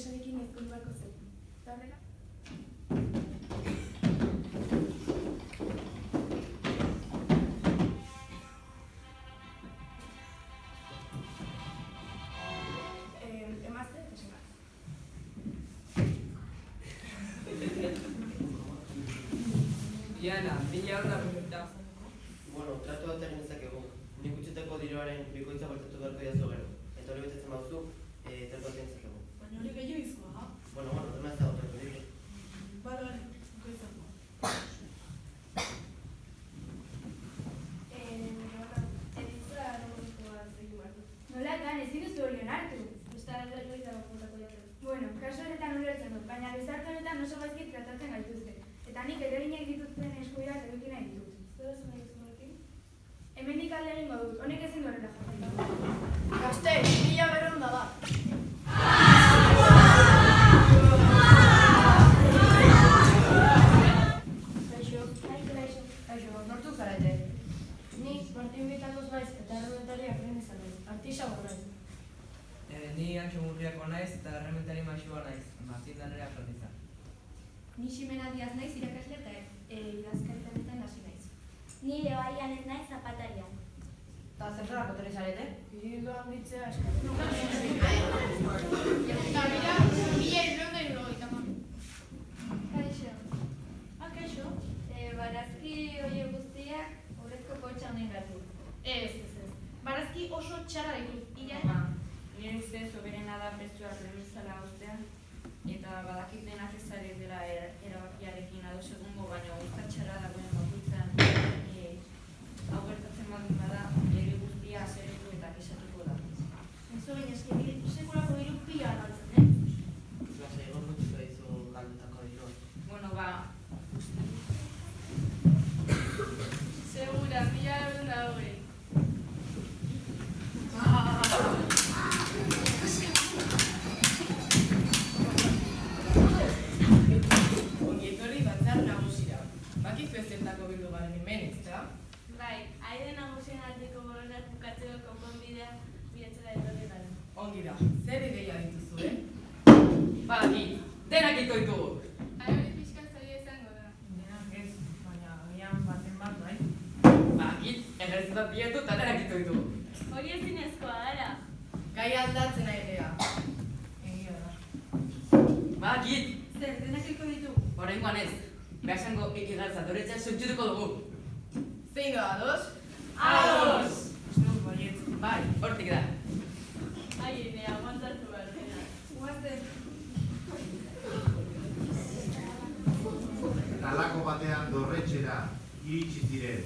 interesarekin ezkondu beharko zen. Eta horrela? Emazte, esan. Diana, mila hor da perfecta. Bueno, tratu bat egin dezakegu. Nik utzitako diruaren bikoitza bertatu beharko jaso gero. Eta hori betetzen bauzu, tratu bat egin dezakegu. Baina hori gehiago izkoa, ha? Bueno, dema ez dago tratu dira. Bale, bikoitzako. Nola egan, ezin duzu hori onartu. Bueno, kaso honetan ulertzen dut, baina gizarte honetan oso gaizki tratatzen gaituzte. Eta nik ereginek dituzten eskubideak eduki nahi ditut. Hemendik alde egingo dut, honek ezin horrela jarraitu. Gazte, mila berronda da. Kaixo, nortu zarete? Ni Martin Bitangoz naiz eta errementari aprendiza naiz. Artisa naiz. Ni Antxo Murriako naiz eta errementari maixua naiz. Martin danere aprendiza. Ni Ximena Diaz naiz irakasle eta idazkaritanetan hasi naiz. Ni Lebaianen naiz zapatarian. Eta zertarako etorri zarete? Hildo handitzea eskatzen. Eta mira, mila hirurehun eta hirurogeita hamar. Kaixo. Kaixo? Barazki horiek guztiak horrezko poltsa honengatik. Ez. Barazki oso txarra ditut. Nire ustez soberena da presioa premizala ustea, eta badakit denak ez ari dela erabakiarekin ados egongo, baina izatxara dagoen bakoitzan hau gertatzen baldin bada, ere guztia aseretu eta kesatuko da. Enzo gineski, sekulako diru pila galtzen, Klase, egon gutxiko dizu galdutako dirua. Bueno, Segura, mila berrehun eta hogei. Ongietorri batzar nagusira. Bakizu ezertako bildu garen hemen, ezta? Bai, aire nagusien aldeko borronak bukatzeko konponbidea bilatzera etorri gara. Ongi da, zer ideia dituzue? Badakit, denak ito ditugu. Hori pixka zaila izango da. Denak ez, baina agian baten bat nahi. Badakit, ejerzitat bietu eta denak ito ditugu. Hori ezinezkoa gara. Gai aldatzen airea. Egia da. Badakit, Zer, denak iko ditugu? oraingoan ez. Behasango ikigaltza doretzea zutxutuko dugu. Zein da, ados? Ados! Esnuz baietz, bai. Hortik da. Ai, ere, aguantatu behar dena. Guazte. Halako batean dorretxera iritsi ziren